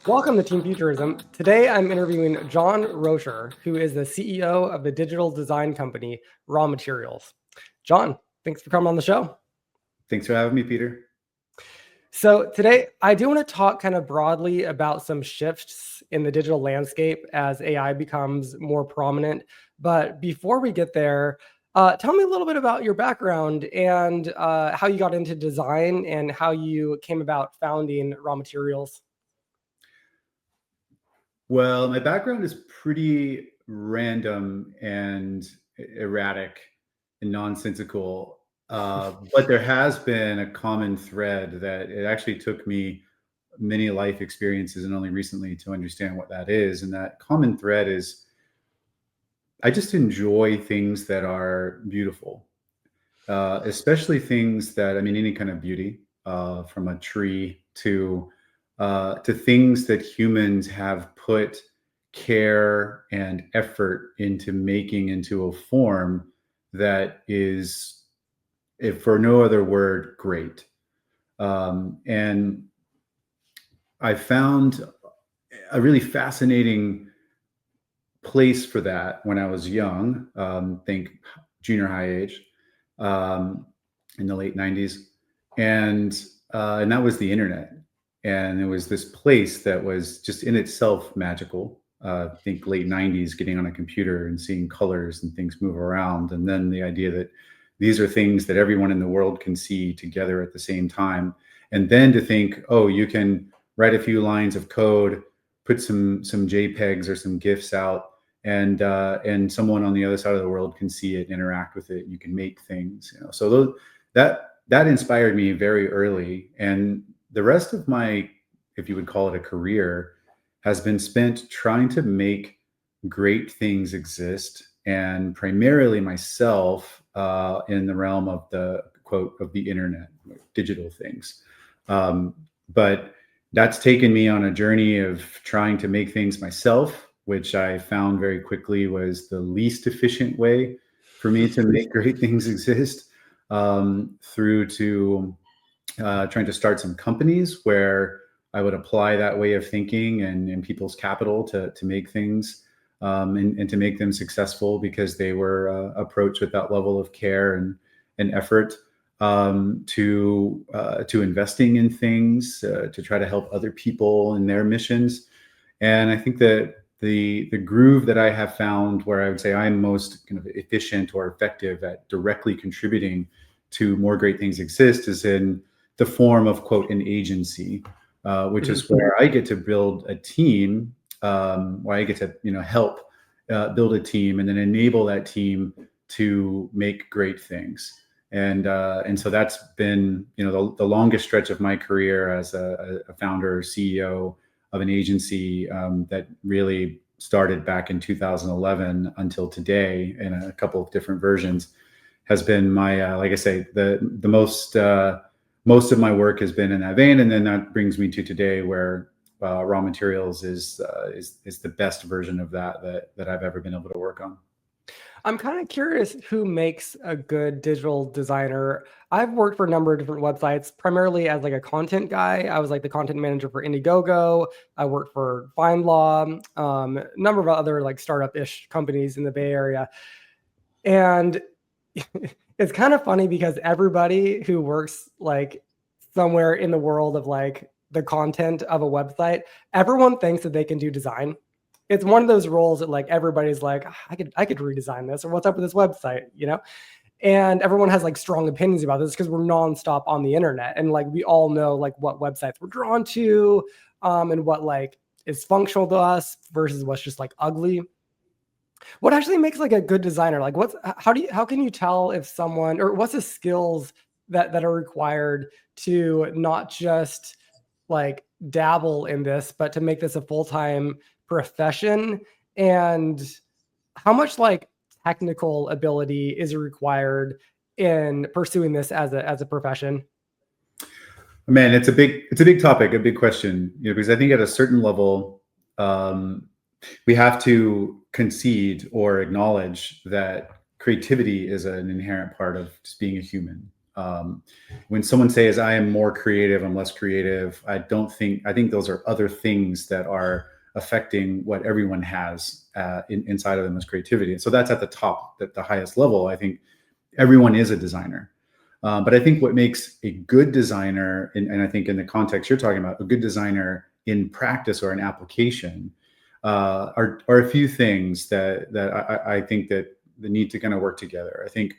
Welcome to Team Futurism. Today I'm interviewing John Roescher, who is the CEO of the digital design company Raw Materials. John, thanks for coming on the show. Thanks for having me, Peter. So today I do want to talk kind of broadly about some shifts in the digital landscape as AI becomes more prominent. But before we get there, tell me a little bit about your background and how you got into design and how you came about founding Raw Materials. Well, my background is pretty random and erratic and nonsensical, but there has been a common thread that it actually took me many life experiences and only recently to understand what that is. And that common thread is I just enjoy things that are beautiful, especially things that, I mean, any kind of beauty, from a tree to things that humans have put care and effort into making into a form that is, if for no other word, great. And I found a really fascinating place for that when I was young, think junior high age, in the late 90s. And that was the internet. And it was this place that was just in itself magical. Think late 90s, getting on a computer and seeing colors and things move around. And then the idea that these are things that everyone in the world can see together at the same time. And then to think, oh, you can write a few lines of code, put some JPEGs or some GIFs out, and someone on the other side of the world can see it, interact with it. You can make things, So that inspired me very early, and the rest of my, if you would call it a career, has been spent trying to make great things exist, and primarily myself, in the realm of the quote of the internet, digital things. But that's taken me on a journey of trying to make things myself, which I found very quickly was the least efficient way for me to make great things exist, through to trying to start some companies where I would apply that way of thinking and people's capital to make things, and to make them successful because they were approached with that level of care and effort, to investing in things, to try to help other people in their missions. And I think that the groove that I have found where I would say I'm most kind of efficient or effective at directly contributing to more great things exist is in the form of quote an agency, which is where I get to build a team, where I get to help build a team and then enable that team to make great things. And so that's been the longest stretch of my career as a founder or CEO of an agency, that really started back in 2011 until today in a couple of different versions, has been my like I say, the most of my work has been in that vein. And then that brings me to today, where Raw Materials is the best version of that I've ever been able to work on. I'm kind of curious who makes a good digital designer. I've worked for a number of different websites, primarily as like a content guy. I was like the content manager for Indiegogo. I worked for FindLaw, a number of other like startup-ish companies in the Bay Area. And it's kind of funny because everybody who works like somewhere in the world of like the content of a website, everyone thinks that they can do design. It's one of those roles that like everybody's like, I could redesign this, or what's up with this website. And everyone has like strong opinions about this because we're nonstop on the internet, and like we all know like what websites we're drawn to, and what like is functional to us versus what's just like ugly. What actually makes like a good designer? Like how can you tell if someone, or what's the skills that are required to not just like dabble in this, but to make this a full-time profession? And how much like technical ability is required in pursuing this as a profession? Man, it's a big topic, a big question, because I think at a certain level, we have to concede or acknowledge that creativity is an inherent part of just being a human. When someone says I am more creative, I'm less creative, I think those are other things that are affecting what everyone has inside of them as creativity. And so that's at the top, at the highest level. I think everyone is a designer. But I think what makes a good designer, and I think in the context you're talking about, a good designer in practice or an application, are a few things that I think that need to kind of work together. I think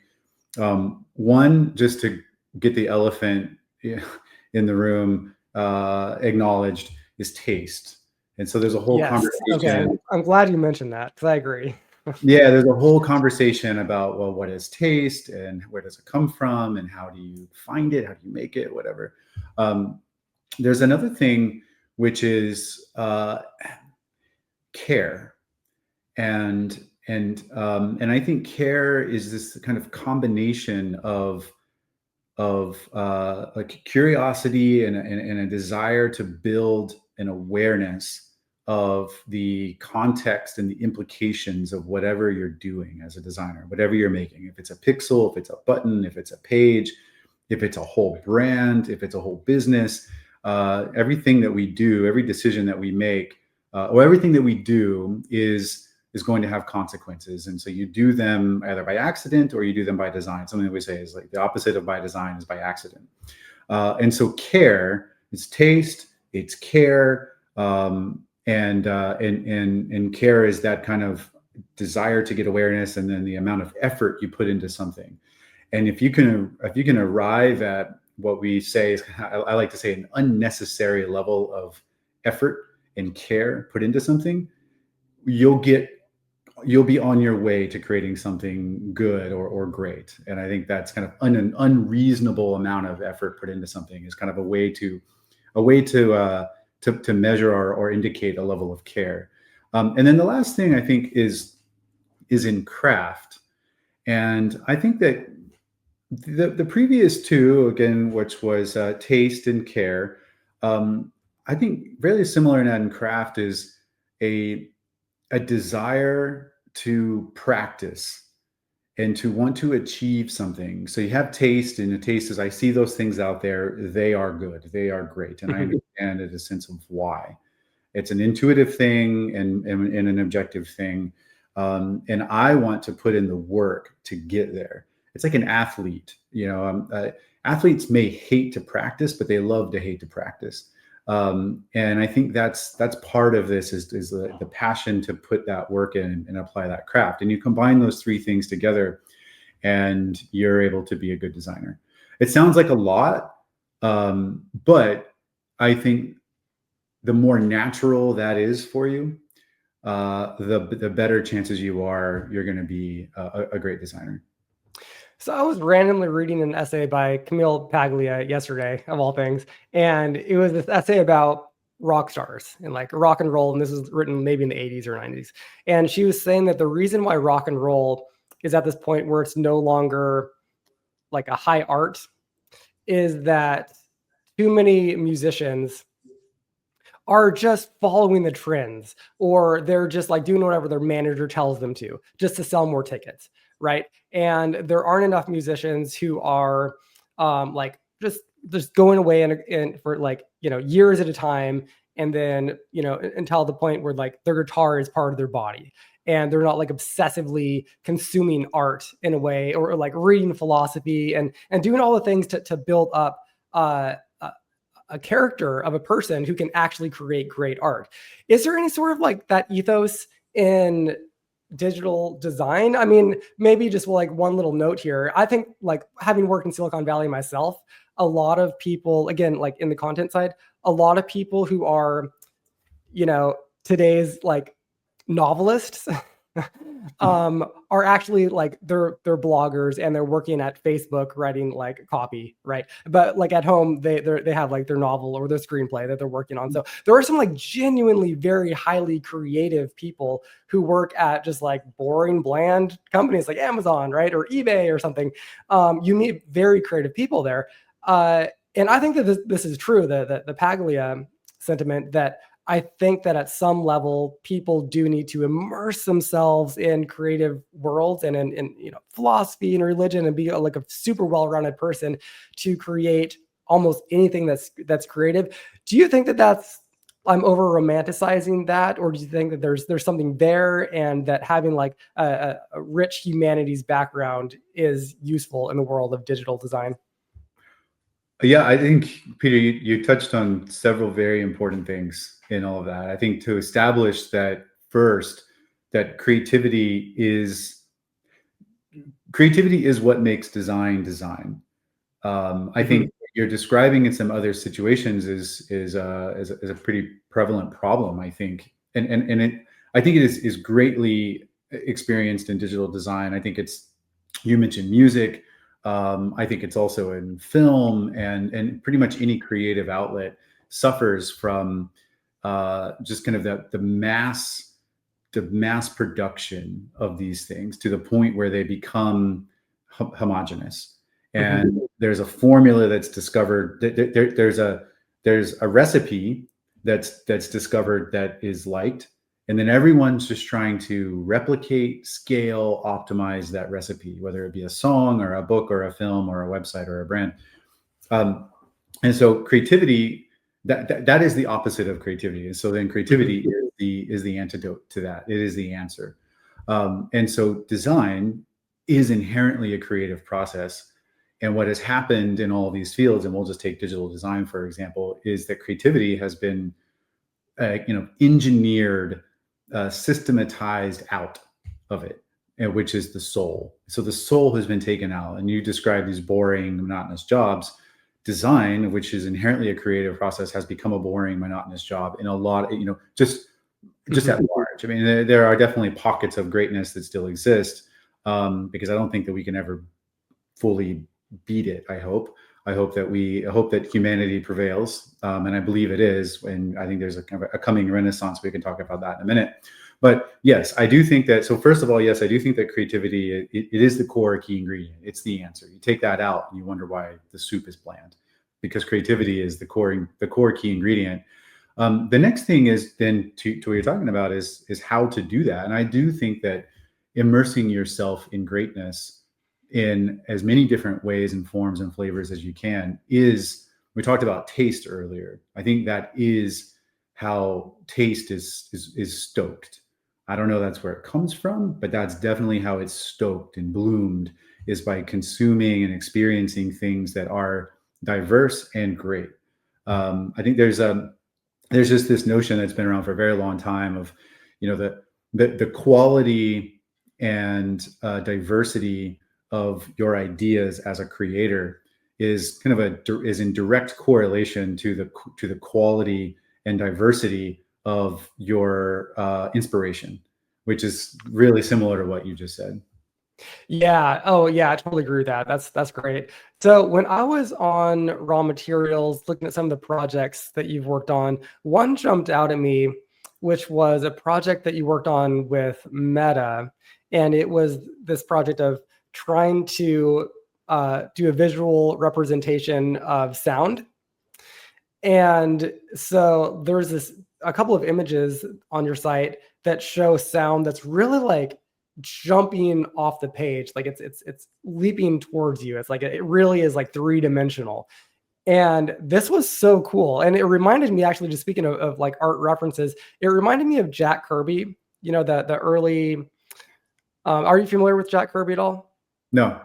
one, just to get the elephant in the room acknowledged, is taste. And so there's a whole Yes. Okay. conversation. I'm glad you mentioned that because I agree. Yeah, there's a whole conversation about, well, what is taste and where does it come from and how do you find it? How do you make it? Whatever. There's another thing, which is care. And I think care is this kind of combination of like curiosity and a desire to build an awareness of the context and the implications of whatever you're doing as a designer, whatever you're making. If it's a pixel, if it's a button, if it's a page, if it's a whole brand, if it's a whole business, everything that we do, every decision that we make, or everything that we do is going to have consequences. And so you do them either by accident or you do them by design. Something that we say is like the opposite of by design is by accident. And so care is taste, it's care, and care is that kind of desire to get awareness, and then the amount of effort you put into something. And if you can arrive at what we say is, I like to say, an unnecessary level of effort and care put into something, you'll be on your way to creating something good or great. And I think that's kind of an unreasonable amount of effort put into something is kind of a way to measure or indicate a level of care. And then the last thing I think is in craft. And I think that the previous two, again, which was taste and care, I think really similar in that in craft is a desire to practice and to want to achieve something. So you have taste, and the taste is, I see those things out there, they are good, they are great, and I understand it a sense of why. It's an intuitive thing and an objective thing, and I want to put in the work to get there. It's like an athlete, athletes may hate to practice, but they love to hate to practice. And I think that's part of this is the passion to put that work in and apply that craft. And you combine those three things together and you're able to be a good designer. It sounds like a lot, but I think the more natural that is for you, the better chances you're going to be a great designer. So I was randomly reading an essay by Camille Paglia yesterday, of all things, and it was this essay about rock stars and like rock and roll, and this was written maybe in the 80s or 90s. And she was saying that the reason why rock and roll is at this point where it's no longer like a high art is that too many musicians are just following the trends, or they're just like doing whatever their manager tells them to, just to sell more tickets, right? And there aren't enough musicians who are like just going away and for like, years at a time, and then, until the point where like their guitar is part of their body, and they're not like obsessively consuming art in a way, or like reading philosophy and doing all the things to build up a character of a person who can actually create great art. Is there any sort of like that ethos in digital design? I mean, maybe just like one little note here. I think like having worked in Silicon Valley myself, a lot of people, again, like in the content side, a lot of people who are, today's like novelists are actually like they're bloggers, and they're working at Facebook writing like copy, right? But like at home they have like their novel or their screenplay that they're working on. So there are some like genuinely very highly creative people who work at just like boring, bland companies like Amazon, right, or eBay or something. You need very creative people there, and I think that this is true. The Paglia sentiment that I think that at some level, people do need to immerse themselves in creative worlds and in philosophy and religion and be like a super well-rounded person to create almost anything that's creative. Do you think that I'm over romanticizing that, or do you think that there's something there, and that having like a rich humanities background is useful in the world of digital design? Yeah, I think, Peter, you touched on several very important things in all of that. I think to establish that first, that creativity is what makes design design. I think what you're describing in some other situations is a pretty prevalent problem, I think, I think it is greatly experienced in digital design. I think you mentioned music. I think it's also in film, and pretty much any creative outlet suffers from just kind of the mass production of these things to the point where they become homogenous. And there's a formula that's discovered. There's a recipe that's discovered that is liked, and then everyone's just trying to replicate, scale, optimize that recipe, whether it be a song or a book or a film or a website or a brand. And so creativity, that is the opposite of creativity. And so then creativity is the antidote to that. It is the answer. And so design is inherently a creative process. And what has happened in all of these fields, and we'll just take digital design for example, is that creativity has been engineered, systematized out of it, which is the soul. So the soul has been taken out, and you describe these boring, monotonous jobs. Design, which is inherently a creative process, has become a boring, monotonous job in a lot, just at large. I mean, there are definitely pockets of greatness that still exist, because I don't think that we can ever fully beat it. I hope that humanity prevails, and I believe it is. And I think there's a kind of a coming renaissance. We can talk about that in a minute. But yes, I do think that. So first of all, yes, I do think that creativity, it is the core key ingredient. It's the answer. You take that out, and you wonder why the soup is bland, because creativity is the core key ingredient. The next thing is then to what you're talking about is how to do that. And I do think that immersing yourself in greatness in as many different ways and forms and flavors as you can is. We talked about taste earlier. I think that is how taste is stoked. I don't know that's where it comes from, but that's definitely how it's stoked and bloomed, is by consuming and experiencing things that are diverse and great. I think there's just this notion that's been around for a very long time of, the quality and diversity of your ideas as a creator is kind of is in direct correlation to the quality and diversity of your inspiration, which is really similar to what you just said. Yeah. Oh, yeah. I totally agree with that. That's great. So when I was on raw materials, looking at some of the projects that you've worked on, one jumped out at me, which was a project that you worked on with Meta, and it was this project of trying to do a visual representation of sound. And so there's a couple of images on your site that show sound that's really like jumping off the page, like it's leaping towards you. It's like it really is like three-dimensional. And this was so cool. And it reminded me, actually, just speaking of like art references, it reminded me of Jack Kirby, the early. Are you familiar with Jack Kirby at all? No.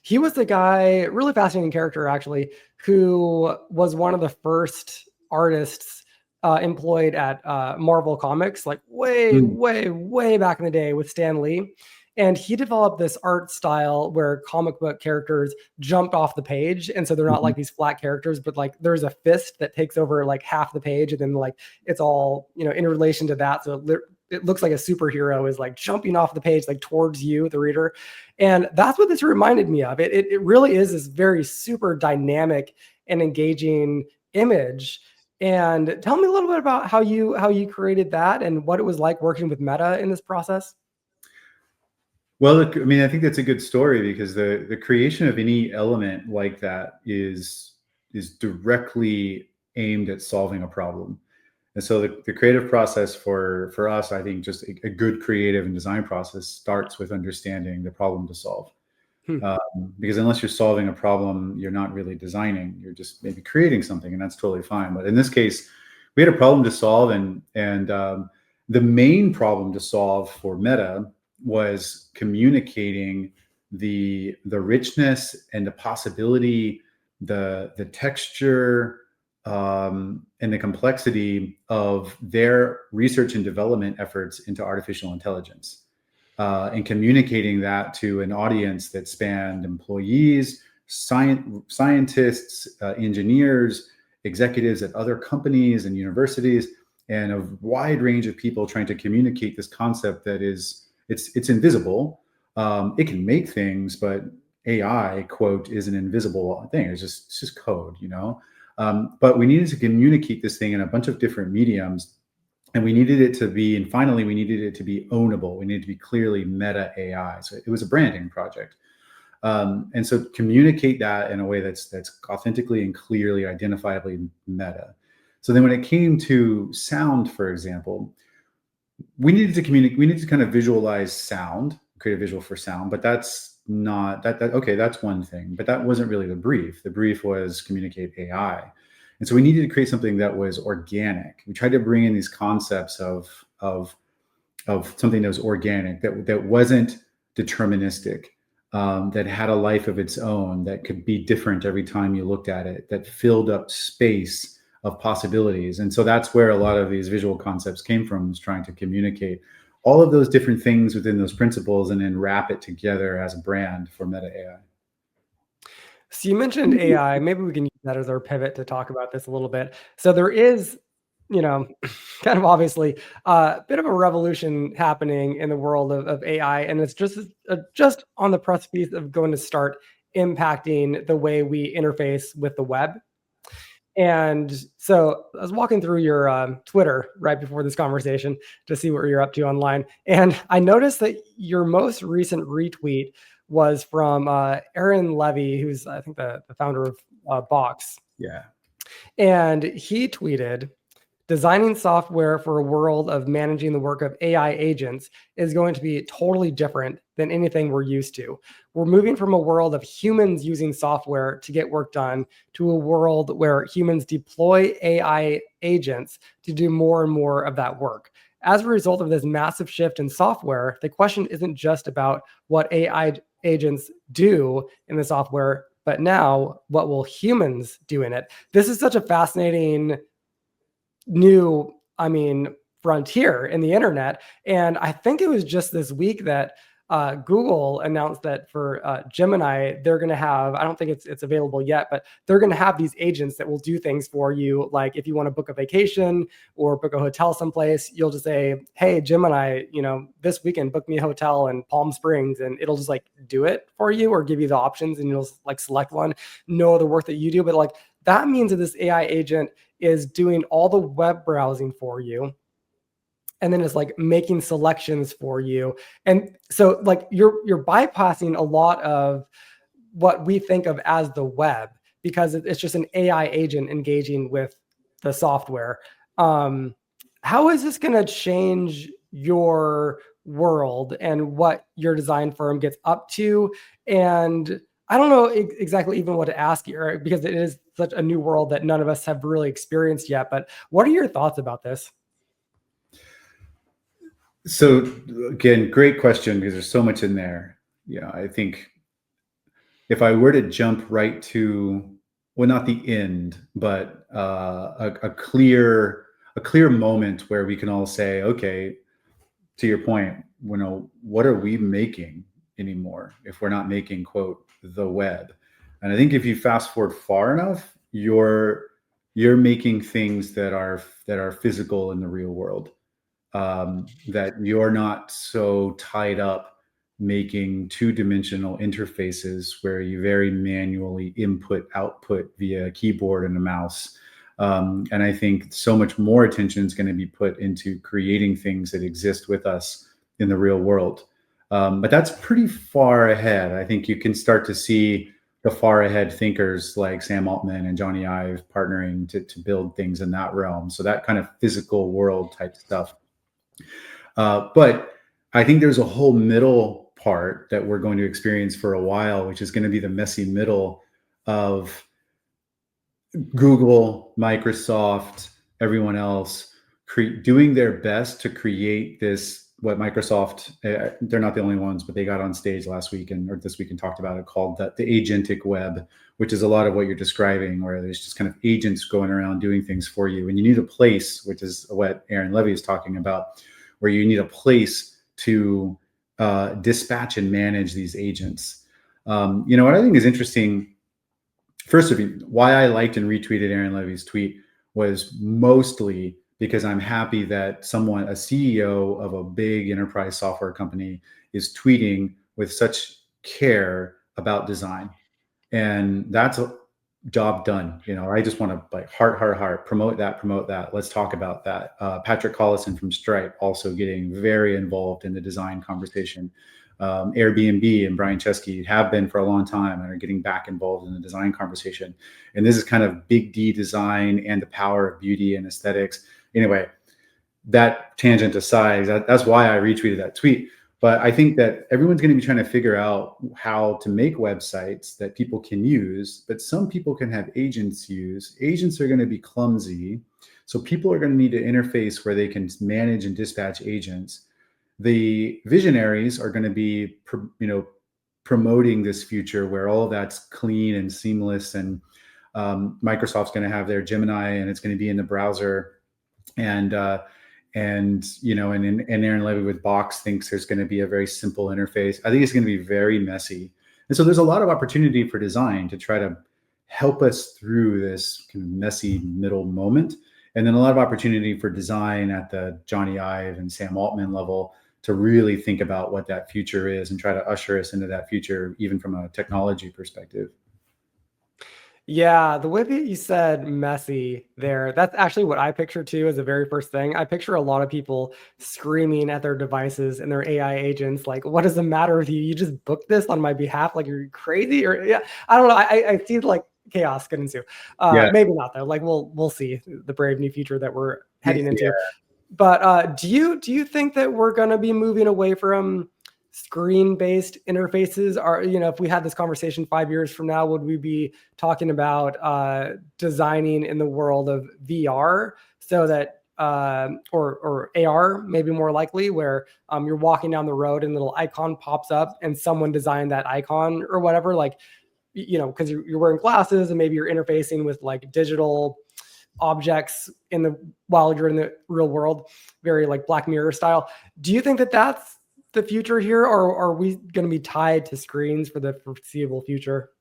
He was the guy, really fascinating character, actually, who was one of the first artists employed at Marvel Comics, like way, way, way back in the day with Stan Lee. And he developed this art style where comic book characters jumped off the page. And so they're not like these flat characters, but like there's a fist that takes over like half the page. And then like it's all, in relation to that. So it looks like a superhero is like jumping off the page, like towards you, the reader. And that's what this reminded me of. It really is this very super dynamic and engaging image. And tell me a little bit about how you created that and what it was like working with Meta in this process. Well, look, I mean, I think that's a good story, because the creation of any element like that is directly aimed at solving a problem. And so the creative process for us, I think, just a good creative and design process starts with understanding the problem to solve. Hmm. Because unless you're solving a problem, you're not really designing. You're just maybe creating something, and that's totally fine. But in this case, we had a problem to solve, and the main problem to solve for Meta was communicating the richness and the possibility, the texture, and the complexity of their research and development efforts into artificial intelligence. And communicating that to an audience that spanned employees, scientists, engineers, executives at other companies and universities, and a wide range of people trying to communicate this concept that it's invisible. It can make things, but AI, quote, is an invisible thing. It's just code, but we needed to communicate this thing in a bunch of different mediums, and we needed it to be, and finally we needed it to be ownable. We needed to be clearly meta AI. So it was a branding project. And so communicate that in a way that's authentically and clearly identifiably meta. So then when it came to sound, for example, we needed to communicate, we needed to kind of visualize sound, create a visual for sound, but that's not that okay, that's one thing, but that wasn't really the brief. The brief was communicate AI. And so we needed to create something that was organic. We tried to bring in these concepts of something that was organic, that wasn't deterministic, that had a life of its own, that could be different every time you looked at it, that filled up space of possibilities. And so that's where a lot of these visual concepts came from, was trying to communicate all of those different things within those principles and then wrap it together as a brand for Meta AI. So you mentioned AI. Maybe we can use that as our pivot to talk about this a little bit. So there is, kind of obviously a bit of a revolution happening in the world of AI, and it's just on the precipice of going to start impacting the way we interface with the web. And so I was walking through your Twitter right before this conversation to see what you're up to online. And I noticed that your most recent retweet was from Aaron Levy, who's, I think, the founder of Box. Yeah. And he tweeted, designing software for a world of managing the work of AI agents is going to be totally different than anything we're used to. We're moving from a world of humans using software to get work done to a world where humans deploy AI agents to do more and more of that work. As a result of this massive shift in software, the question isn't just about what AI agents do in the software, but now what will humans do in it? This is such a fascinating new, frontier in the internet. And I think it was just this week that Google announced that for Gemini, they're going to have, I don't think it's available yet, but they're going to have these agents that will do things for you. Like if you want to book a vacation or book a hotel someplace, you'll just say, hey, Gemini, this weekend, book me a hotel in Palm Springs, and it'll just like do it for you or give you the options, and you'll like select one. No other work that you do, but like that means that this AI agent is doing all the web browsing for you, and then it's like making selections for you. And so like you're bypassing a lot of what we think of as the web, because it's just an AI agent engaging with the software. How is this going to change your world and what your design firm gets up to? And I don't know exactly even what to ask here, because it is such a new world that none of us have really experienced yet. But what are your thoughts about this? So again, great question, because there's so much in there. I think if I were to jump right to, well, not the end, but a clear moment where we can all say, okay, to your point, what are we making anymore if we're not making, quote, the web? And I think if you fast forward far enough, you're making things that are physical in the real world. That you're not so tied up making two-dimensional interfaces where you very manually input output via a keyboard and a mouse. And I think so much more attention is going to be put into creating things that exist with us in the real world. But that's pretty far ahead. I think you can start to see the far ahead thinkers like Sam Altman and Jony Ive partnering to build things in that realm. So that kind of physical world type stuff. But I think there's a whole middle part that we're going to experience for a while, which is going to be the messy middle of Google, Microsoft, everyone else doing their best to create this, what Microsoft, they're not the only ones, but they got on stage last week or this week and talked about it, called the agentic web, which is a lot of what you're describing, where there's just kind of agents going around doing things for you. And you need a place, which is what Aaron Levy is talking about, where you need a place to dispatch and manage these agents. What I think is interesting, first of all, why I liked and retweeted Aaron Levy's tweet was mostly because I'm happy that a CEO of a big enterprise software company, is tweeting with such care about design. And that's a job done. I just want to heart, promote that. Let's talk about that. Patrick Collison from Stripe also getting very involved in the design conversation. Airbnb and Brian Chesky have been for a long time and are getting back involved in the design conversation. And this is kind of big D design and the power of beauty and aesthetics. Anyway, that tangent aside, that's why I retweeted that tweet. But I think that everyone's going to be trying to figure out how to make websites that people can use, but some people can have agents use. Agents are going to be clumsy. So people are going to need to interface where they can manage and dispatch agents. The visionaries are going to be, promoting this future where all of that's clean and seamless. And Microsoft's going to have their Gemini, and it's going to be in the browser. And Aaron Levy with Box thinks there's going to be a very simple interface. I think it's going to be very messy. And so there's a lot of opportunity for design to try to help us through this kind of messy middle moment. And then a lot of opportunity for design at the Jony Ive and Sam Altman level to really think about what that future is and try to usher us into that future, even from a technology perspective. Yeah, the way that you said messy there, that's actually what I picture too as the very first thing. I picture a lot of people screaming at their devices and their AI agents, like, what is the matter with you? You just booked this on my behalf? Like, you're crazy? Or yeah, I don't know. I see like chaos could ensue. Yeah. Maybe not though. Like we'll see the brave new future that we're heading into. Yeah. But do you think that we're gonna be moving away from screen-based interfaces? Are, if we had this conversation 5 years from now, would we be talking about designing in the world of VR, so that or AR, maybe more likely, where you're walking down the road and a little icon pops up and someone designed that icon or whatever, like, because you're wearing glasses and maybe you're interfacing with like digital objects while you're in the real world, very like Black Mirror style. Do you think that that's the future here, or are we going to be tied to screens for the foreseeable future?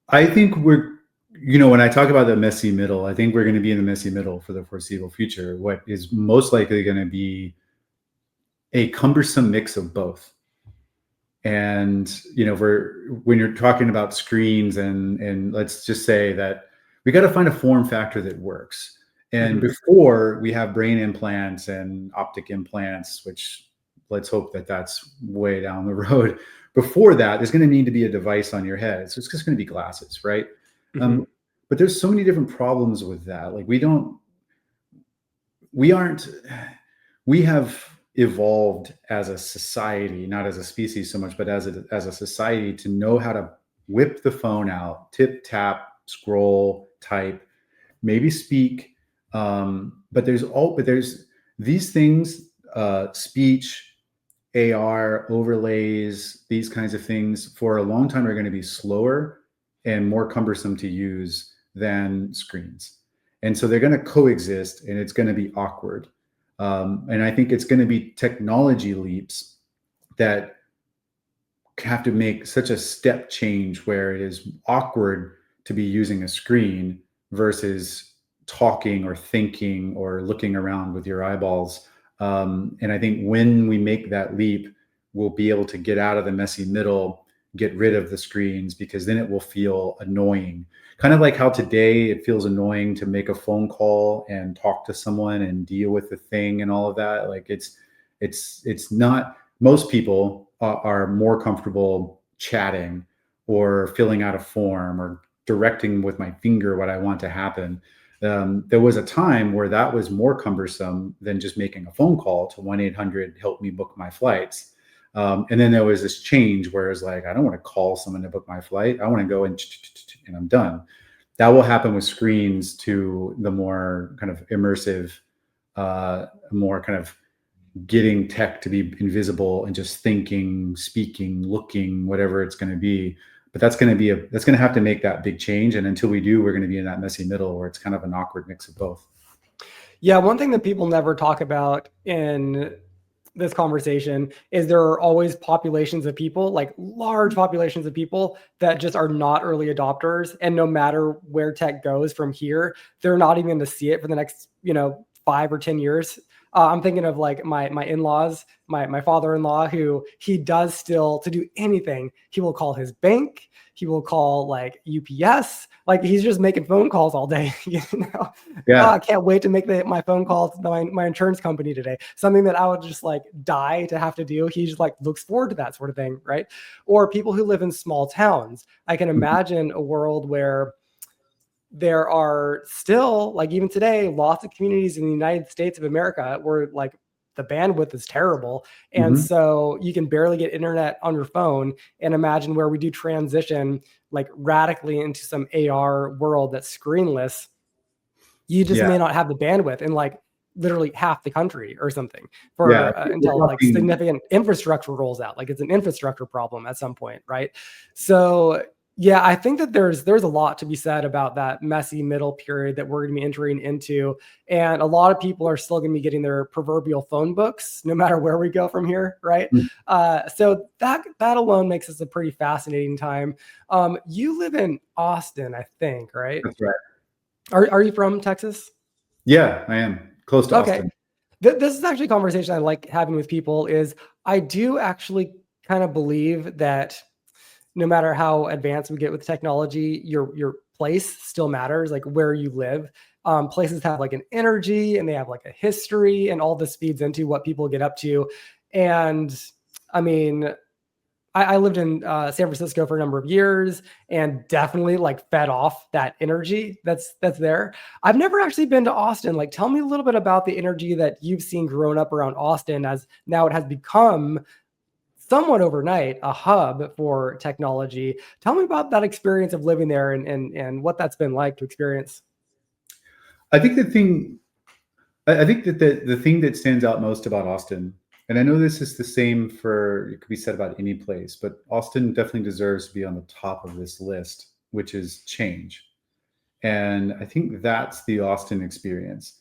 I think when I talk about the messy middle, I think we're going to be in the messy middle for the foreseeable future. What is most likely going to be a cumbersome mix of both. And, when you're talking about screens and let's just say that we got to find a form factor that works. And before we have brain implants and optic implants, which let's hope that that's way down the road. Before that, there's going to need to be a device on your head. So it's just going to be glasses, right? But there's so many different problems with that. Like we have evolved as a society, not as a species so much, but as a society, to know how to whip the phone out, tip, tap, scroll, type, maybe speak. But there's these things, speech, AR overlays, these kinds of things for a long time are going to be slower and more cumbersome to use than screens. And so they're going to coexist, and it's going to be awkward. And I think it's going to be technology leaps that have to make such a step change where it is awkward to be using a screen versus talking or thinking or looking around with your eyeballs. And I think when we make that leap, we'll be able to get out of the messy middle, get rid of the screens, because then it will feel annoying. Kind of like how today it feels annoying to make a phone call and talk to someone and deal with the thing and all of that. Like it's not, most people are more comfortable chatting or filling out a form or directing with my finger what I want to happen. There was a time where that was more cumbersome than just making a phone call to 1-800 help me book my flights. And then there was this change where it's like, I don't want to call someone to book my flight. I want to go and I'm done. That will happen with screens to the more kind of immersive, more kind of getting tech to be invisible and just thinking, speaking, looking, whatever it's going to be. But that's going to have to make that big change. And until we do, we're going to be in that messy middle where it's kind of an awkward mix of both. Yeah, one thing that people never talk about in this conversation is there are always populations of people, like large populations of people that just are not early adopters. And no matter where tech goes from here, they're not even going to see it for the next, 5 or 10 years. I'm thinking of like my in-laws, my father-in-law, who he does still, to do anything, he will call his bank, he will call like UPS, like he's just making phone calls all day. Yeah. I can't wait to make my phone call to my insurance company today. Something that I would just like die to have to do. He just like looks forward to that sort of thing, right? Or people who live in small towns. I can imagine a world where there are still, like even today, lots of communities in the United States of America where like the bandwidth is terrible. And so you can barely get internet on your phone. And imagine where we do transition like radically into some AR world that's screenless. You just Yeah. may not have the bandwidth in like literally half the country or something Yeah. for until like significant infrastructure rolls out. Like it's an infrastructure problem at some point, right? So yeah, I think that there's a lot to be said about that messy middle period that we're going to be entering into, and a lot of people are still going to be getting their proverbial phone books no matter where we go from here, right? So that alone makes this a pretty fascinating time. You live in Austin, I think, right? That's right. Are you from Texas? Yeah, I am close to Okay. Austin. This is actually a conversation I like having with people. Is I do actually kind of believe that no matter how advanced we get with technology, your place still matters, like where you live. Places have like an energy and they have like a history, and all this feeds into what people get up to. And I mean, I lived in San Francisco for a number of years and definitely like fed off that energy that's there. I've never actually been to Austin. Like, tell me a little bit about the energy that you've seen growing up around Austin, as now it has become somewhat overnight a hub for technology. Tell me about that experience of living there and what that's been like to experience. I think I think that the thing that stands out most about Austin, and I know this is the same for, it could be said about any place, but Austin definitely deserves to be on the top of this list, which is change. And I think that's the Austin experience.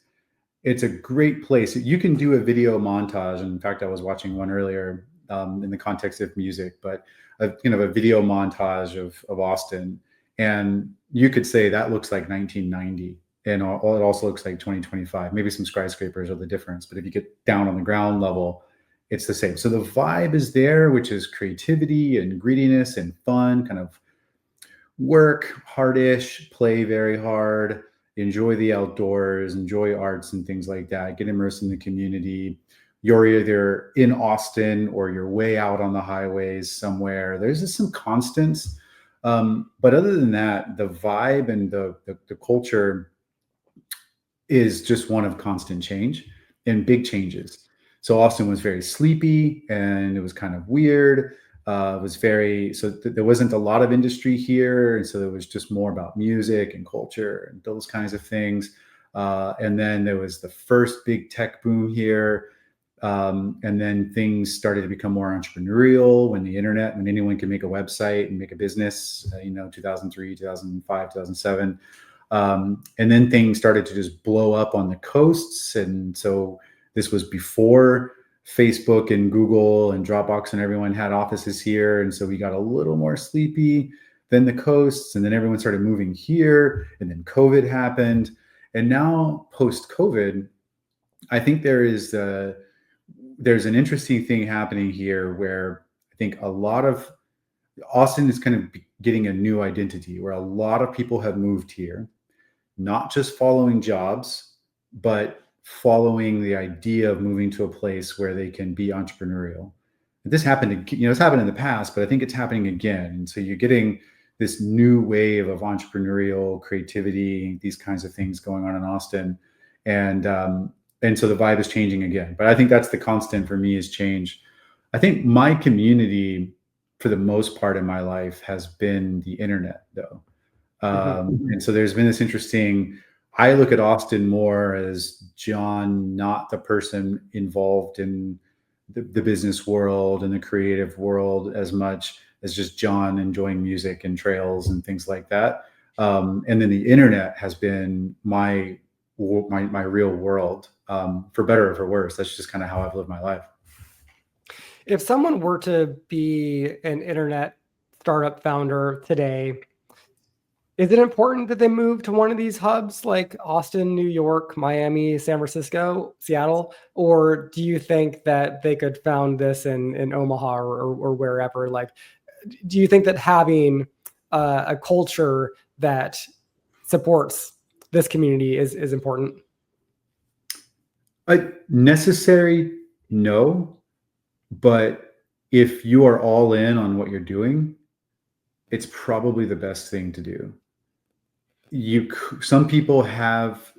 It's a great place. You can do a video montage. In fact, I was watching one earlier in the context of music, but a video montage of Austin, and you could say that looks like 1990, and it also looks like 2025. Maybe some skyscrapers are the difference, but if you get down on the ground level, it's the same. So the vibe is there, which is creativity and greediness and fun, kind of work hardish, play very hard, enjoy the outdoors, enjoy arts and things like that, get immersed in the community. You're either in Austin or you're way out on the highways somewhere. There's just some constants. But other than that, the vibe and the culture is just one of constant change and big changes. So Austin was very sleepy and it was kind of weird. It was very, so there wasn't a lot of industry here. And so it was just more about music and culture and those kinds of things. And then there was the first big tech boom here. And then things started to become more entrepreneurial when anyone could make a website and make a business, 2003, 2005, 2007. And then things started to just blow up on the coasts. And so this was before Facebook and Google and Dropbox and everyone had offices here. And so we got a little more sleepy than the coasts. And then everyone started moving here. And then COVID happened. And now post-COVID, I think there's an interesting thing happening here where I think a lot of Austin is kind of getting a new identity, where a lot of people have moved here, not just following jobs, but following the idea of moving to a place where they can be entrepreneurial. this happened, it's happened in the past, but I think it's happening again. And so you're getting this new wave of entrepreneurial creativity, these kinds of things going on in Austin. And so the vibe is changing again. But I think that's the constant for me, is change. I think my community, for the most part in my life, has been the internet, though. And so there's been this interesting, I look at Austin more as John, not the person involved in the business world and the creative world as much as just John enjoying music and trails and things like that. And then the internet has been my real world, for better or for worse. That's just kind of how I've lived my life. If someone were to be an internet startup founder today, is it important that they move to one of these hubs like Austin, New York, Miami, San Francisco, Seattle? Or do you think that they could found this in Omaha or wherever? Like, do you think that having a culture that supports this community is important? Necessary, no. But if you are all in on what you're doing, it's probably the best thing to do. Some people have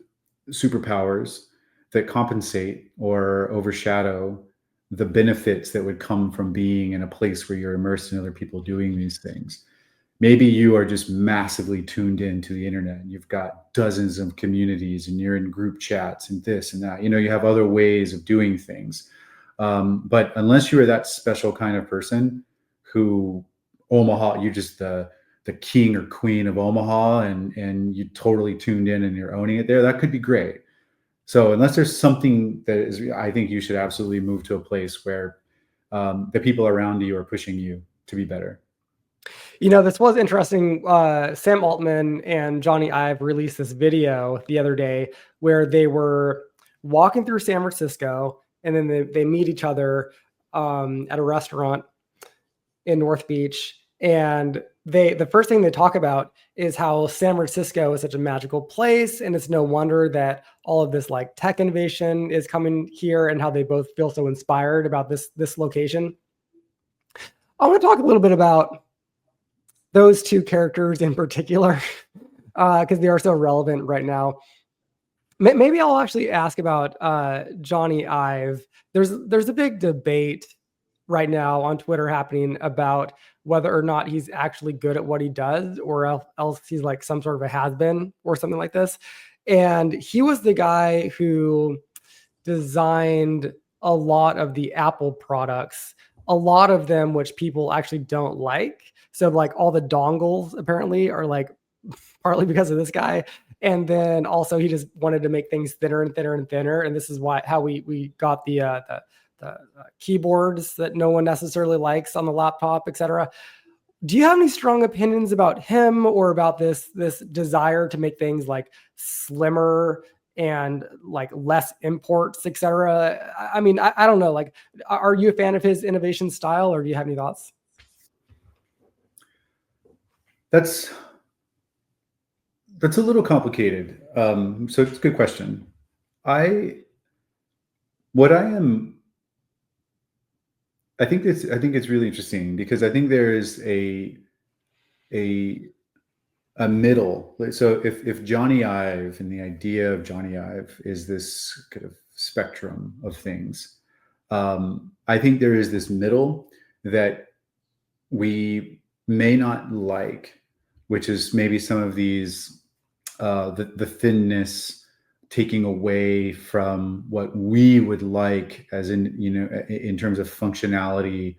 superpowers that compensate or overshadow the benefits that would come from being in a place where you're immersed in other people doing these things. Maybe you are just massively tuned into the internet and you've got dozens of communities and you're in group chats and this and that. You have other ways of doing things. But unless you are that special kind of person who you're just the king or queen of Omaha and you totally tuned in and you're owning it there, that could be great. So unless there's something that is, I think you should absolutely move to a place where the people around you are pushing you to be better. This was interesting. Sam Altman and Jony Ive released this video the other day where they were walking through San Francisco, and then they meet each other at a restaurant in North Beach. And the first thing they talk about is how San Francisco is such a magical place, and it's no wonder that all of this like tech innovation is coming here, and how they both feel so inspired about this location. I want to talk a little bit about those two characters in particular, because they are so relevant right now. Maybe I'll actually ask about Jony Ive. There's a big debate right now on Twitter happening about whether or not he's actually good at what he does, or else he's like some sort of a has-been or something like this. And he was the guy who designed a lot of the Apple products, a lot of them which people actually don't like. So like all the dongles apparently are like partly because of this guy. And then also he just wanted to make things thinner and thinner and thinner. And this is how we got the keyboards that no one necessarily likes on the laptop, etc. Do you have any strong opinions about him or about this desire to make things like slimmer and like less imports, etc.? I mean, I don't know. Like, are you a fan of his innovation style, or do you have any thoughts? That's a little complicated. So it's a good question. I think it's really interesting, because I think there is a middle. So if Jony Ive, and the idea of Jony Ive is this kind of spectrum of things, I think there is this middle that we may not like, which is maybe some of these the thinness, taking away from what we would like, as in terms of functionality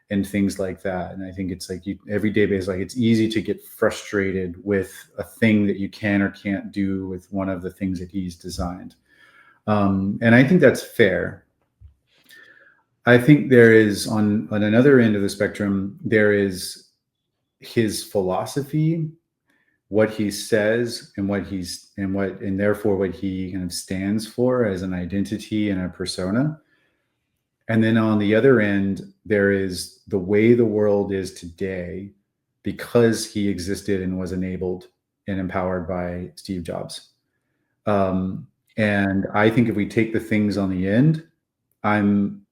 and things like that. And I think it's like everyday basis, like it's easy to get frustrated with a thing that you can or can't do with one of the things that he's designed. And I think that's fair. I think there is on another end of the spectrum, there is his philosophy, what he says, and therefore what he kind of stands for as an identity and a persona. And then on the other end, there is the way the world is today because he existed and was enabled and empowered by Steve Jobs. And I think if we take the things on the end, I'm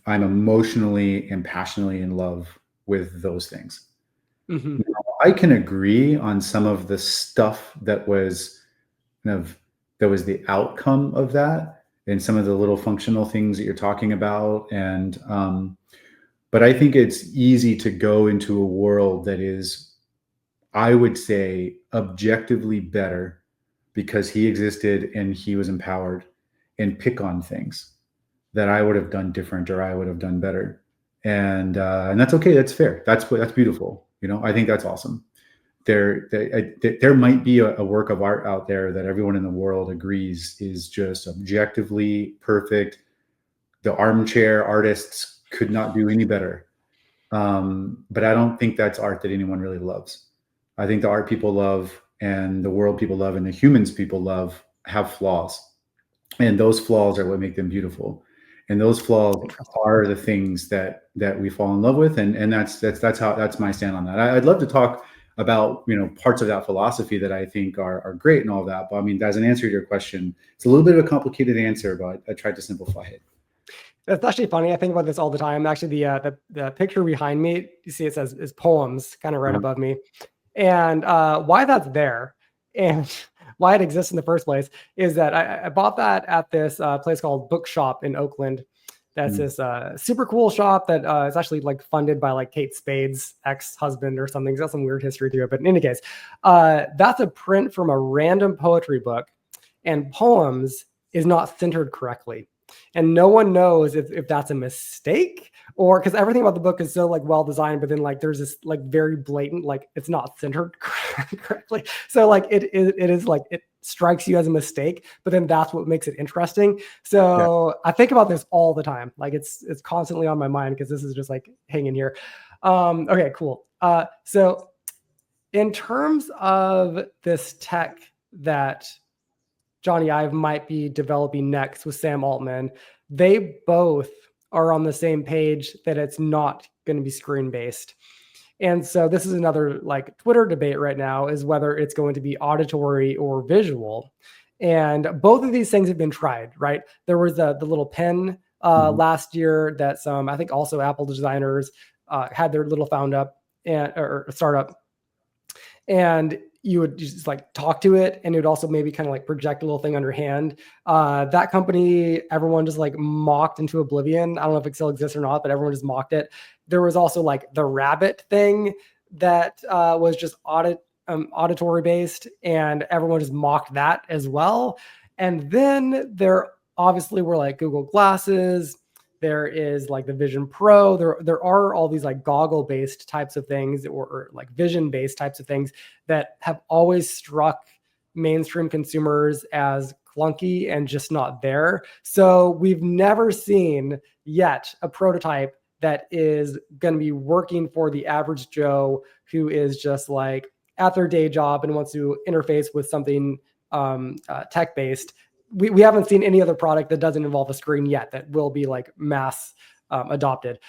I'm emotionally and passionately in love with those things. Hmm. Now, I can agree on some of the stuff that was kind of that was the outcome of that, and some of the little functional things that you're talking about, and but I think it's easy to go into a world that is, I would say, objectively better because he existed and he was empowered, and pick on things that I would have done different or I would have done better. And that's okay. That's fair. That's beautiful. I think that's awesome. There might be a work of art out there that everyone in the world agrees is just objectively perfect. The armchair artists could not do any better. But I don't think that's art that anyone really loves. I think the art people love and the world people love and the humans people love have flaws, and those flaws are what make them beautiful, and those flaws Interesting. are the things that we fall in love with, and that's my stand on that. I'd love to talk about parts of that philosophy that I think are great and all that, but I mean, as an answer to your question, it's a little bit of a complicated answer, but I tried to simplify it. That's actually funny. I think about this all the time. Actually, the picture behind me, you see, it says is poems, kind of right Uh-huh. above me, and why that's there and why it exists in the first place is that I bought that at this place called Bookshop in Oakland. That's Mm. this super cool shop that is actually like funded by like Kate Spade's ex-husband or something. It's got some weird history to it, but in any case, that's a print from a random poetry book, and poems is not centered correctly, and no one knows if that's a mistake or because everything about the book is so like well designed, but then like there's this like very blatant like it's not centered correctly. So like it is like it strikes you as a mistake, but then that's what makes it interesting. Yeah. So I think about this all the time. Like it's constantly on my mind because this is just like hanging here. Okay, cool. So in terms of this tech that Jony Ive might be developing next with Sam Altman, they both are on the same page that it's not going to be screen based. And so this is another like Twitter debate right now is whether it's going to be auditory or visual. And both of these things have been tried, right? There was the little pen Mhm. last year that some, I think also Apple designers had their little found up and or startup, and you would just like talk to it and it would also maybe kind of like project a little thing on your hand. That company, everyone just like mocked into oblivion. I don't know if it still exists or not, but everyone just mocked it. There was also like the rabbit thing that was just auditory based, and everyone just mocked that as well. And then there obviously were like Google Glasses. There is like the Vision Pro. There are all these like goggle based types of things or like vision based types of things that have always struck mainstream consumers as clunky and just not there. So we've never seen yet a prototype that is going to be working for the average Joe who is just like at their day job and wants to interface with something tech based. We haven't seen any other product that doesn't involve a screen yet that will be like mass adopted.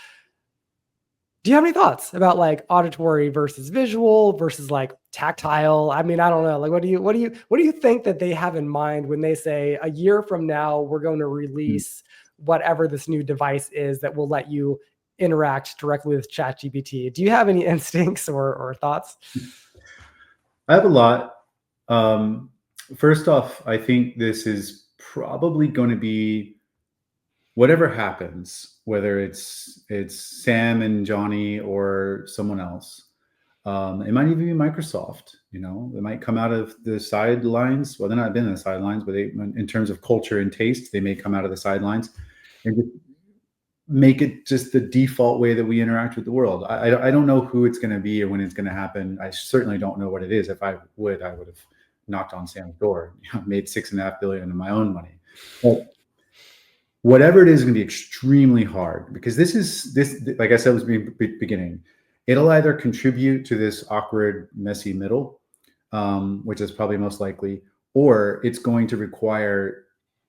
Do you have any thoughts about like auditory versus visual versus like tactile? I mean, I don't know. Like, what do you think that they have in mind when they say a year from now we're going to release whatever this new device is that will let you interact directly with ChatGPT? Do you have any instincts or thoughts? I have a lot. Um, First off, I think this is probably going to be whatever happens, whether it's Sam and Jony or someone else. It might even be Microsoft. It might come out of the sidelines. Well, they're not been in the sidelines, but in terms of culture and taste, they may come out of the sidelines and just make it just the default way that we interact with the world. I don't know who it's going to be or when it's going to happen. I certainly don't know what it is. If I would have knocked on Sam's door, made $6.5 billion in my own money. But whatever it is going to be extremely hard because this, like I said, was beginning. It'll either contribute to this awkward, messy middle, which is probably most likely, or it's going to require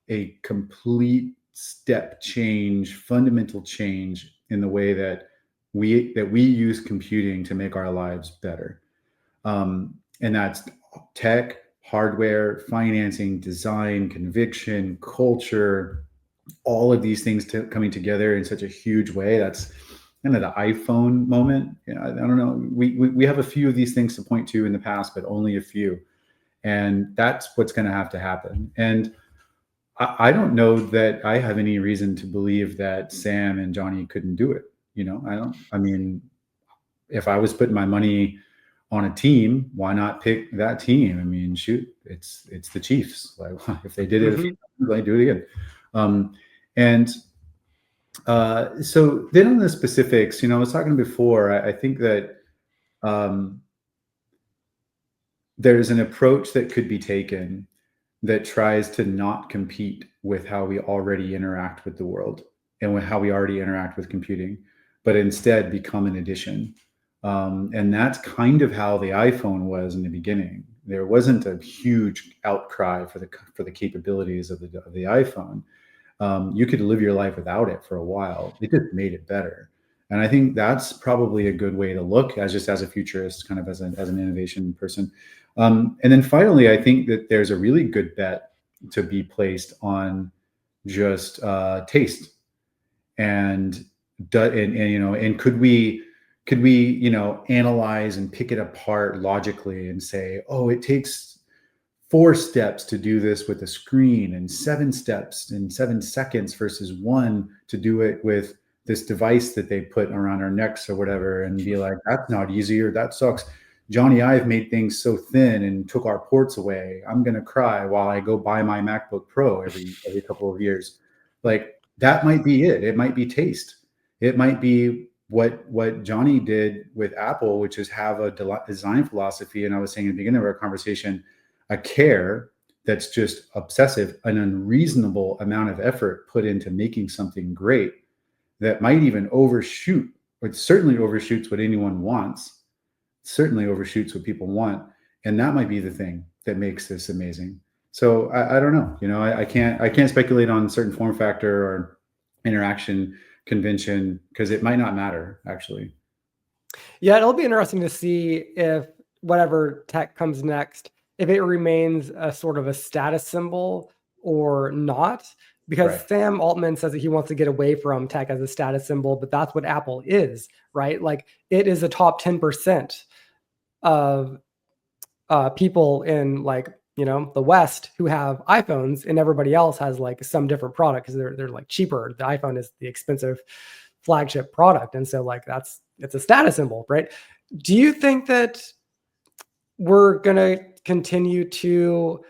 a complete step change, fundamental change in the way that we use computing to make our lives better. And that's tech, hardware, financing, design, conviction, culture, all of these things coming together in such a huge way. That's kind of the iPhone moment. I don't know. We have a few of these things to point to in the past, but only a few. And that's what's going to have to happen. And I don't know that I have any reason to believe that Sam and Jony couldn't do it. I mean, if I was putting my money on a team, why not pick that team? I mean, shoot, it's the Chiefs. Like, if they did it, they do it again. And so then on the specifics, I was talking before, I think that there's an approach that could be taken that tries to not compete with how we already interact with the world and with how we already interact with computing, but instead become an addition. And that's kind of how the iPhone was in the beginning. There wasn't a huge outcry for the capabilities of the iPhone. You could live your life without it for a while. It just made it better. And I think that's probably a good way to look as a futurist, kind of as an innovation person. And then finally, I think that there's a really good bet to be placed on just taste and could we analyze and pick it apart logically and say, oh, it takes 4 steps to do this with a screen and 7 steps in 7 seconds versus 1 to do it with this device that they put around our necks or whatever, and be like, that's not easy, or that sucks. Jony Ive made things so thin and took our ports away. I'm going to cry while I go buy my MacBook Pro every couple of years. Like, that might be it. It might be taste. It might be what Jony did with Apple, which is have a design philosophy. And I was saying at the beginning of our conversation, a care that's just obsessive, an unreasonable amount of effort put into making something great that might even overshoot, or it certainly overshoots what anyone wants, certainly overshoots what people want. And that might be the thing that makes this amazing. So I don't know, I can't speculate on certain form factor or interaction convention, because it might not matter, actually. Yeah, it'll be interesting to see if whatever tech comes next, if it remains a sort of a status symbol or not. Because Right. Sam Altman says that he wants to get away from tech as a status symbol, but that's what Apple is, right? Like, it is a top 10% of people in the West who have iPhones, and everybody else has like some different product because they're like cheaper. The iPhone is the expensive flagship product, and so like it's a status symbol, right? Do you think that we're gonna continue to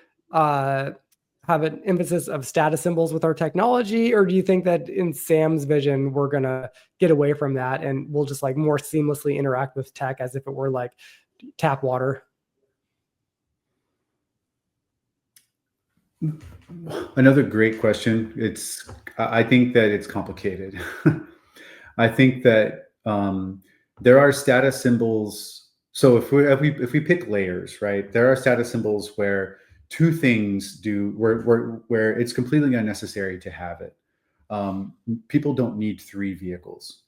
have an emphasis of status symbols with our technology, or do you think that in Sam's vision we're gonna get away from that and we'll just like more seamlessly interact with tech as if it were like tap water? Another great question. I think that it's complicated. I think that there are status symbols. So if we pick layers, right, there are status symbols where 2 things where it's completely unnecessary to have it. People don't need 3 vehicles.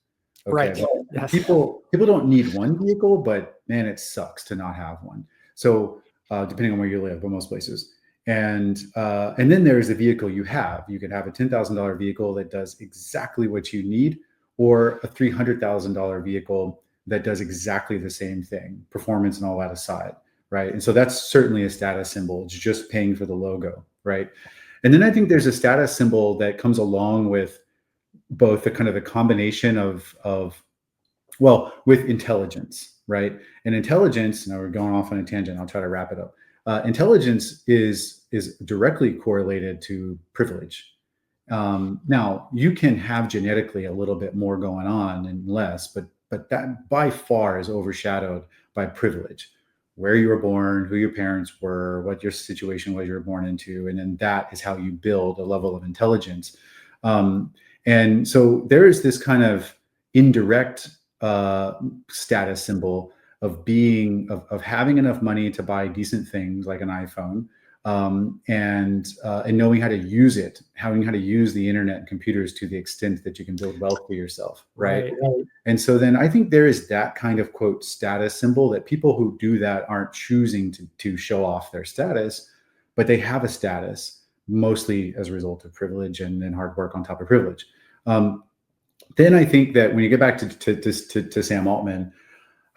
Okay. Right. Well, Yes. people don't need 1 vehicle, but man, it sucks to not have one. So depending on where you live, but most places. And then there's the vehicle you have. You can have a $10,000 vehicle that does exactly what you need, or a $300,000 vehicle that does exactly the same thing, performance and all that aside, right? And so that's certainly a status symbol. It's just paying for the logo, right? And then I think there's a status symbol that comes along with both the kind of the combination of with intelligence, right? And intelligence, now we're going off on a tangent, I'll try to wrap it up. Intelligence is directly correlated to privilege. Now, you can have genetically a little bit more going on and less, but that by far is overshadowed by privilege. Where you were born, who your parents were, what your situation was you were born into, and then that is how you build a level of intelligence. And so there is this kind of indirect status symbol of having enough money to buy decent things like an iPhone, and knowing how to use it, having how to use the internet and computers to the extent that you can build wealth for yourself, right? And so then I think there is that kind of quote status symbol that people who do that aren't choosing to show off their status, but they have a status, mostly as a result of privilege and hard work on top of privilege. Then I think that when you get back to Sam Altman,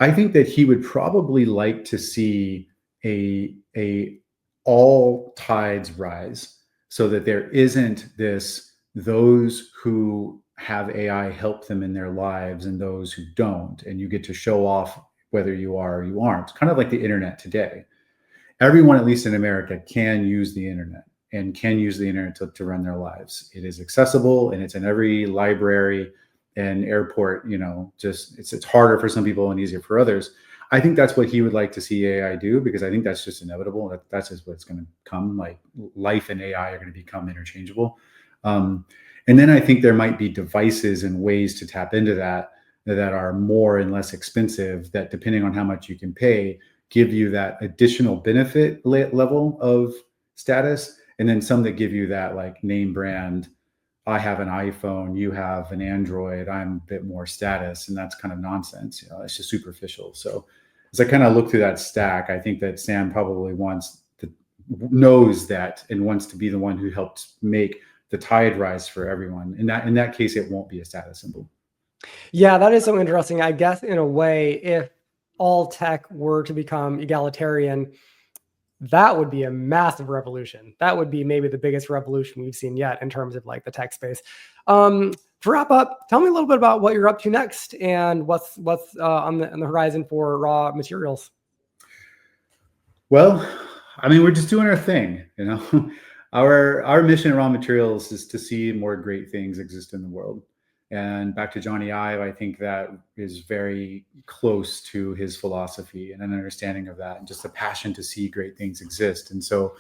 I think that he would probably like to see a all tides rise, so that there isn't those who have AI help them in their lives and those who don't, and you get to show off whether you are or you aren't. Kind of like the internet today. Everyone, at least in America, can use the internet and can use the internet to run their lives. It is accessible, and it's in every library and airport. Just it's harder for some people and easier for others. I think that's what he would like to see AI do, because I think that's just inevitable. That's just what's going to come. Like, life and AI are going to become interchangeable. And then I think there might be devices and ways to tap into that are more and less expensive, that depending on how much you can pay, give you that additional benefit level of status. And then some that give you that, like, name brand, I have an iPhone, you have an Android, I'm a bit more status. And that's kind of nonsense. It's just superficial. So as I kind of look through that stack, I think that Sam probably knows that and wants to be the one who helps make the tide rise for everyone. In that case, it won't be a status symbol. Yeah, that is so interesting. I guess in a way, if all tech were to become egalitarian, that would be a massive revolution. That would be maybe the biggest revolution we've seen yet in terms of like the tech space. To wrap up, tell me a little bit about what you're up to next and what's on the horizon for raw materials. Well, I mean, we're just doing our thing, Our mission at Raw Materials is to see more great things exist in the world. And back to Jony Ive, I think that is very close to his philosophy and an understanding of that, and just a passion to see great things exist. And so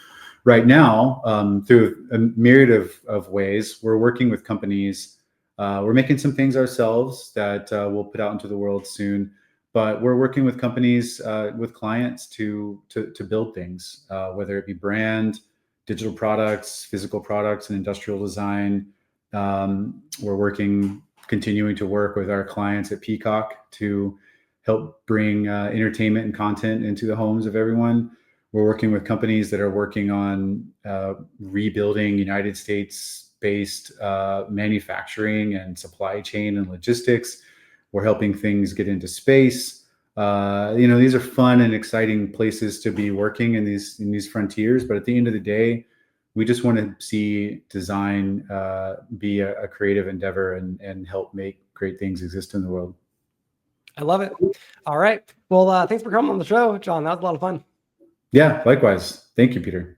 right now, through a myriad of ways, we're working with companies. We're making some things ourselves that we'll put out into the world soon. But we're working with companies, with clients to build things, whether it be brand, digital products, physical products, and industrial design. We're continuing to work with our clients at Peacock to help bring entertainment and content into the homes of everyone. We're working with companies that are working on rebuilding United States-based manufacturing and supply chain and logistics. We're helping things get into space. These are fun and exciting places to be working in these frontiers. But at the end of the day, we just want to see design be a creative endeavor and help make great things exist in the world. I love it. All right. Well, thanks for coming on the show, John. That was a lot of fun. Yeah, likewise. Thank you, Peter.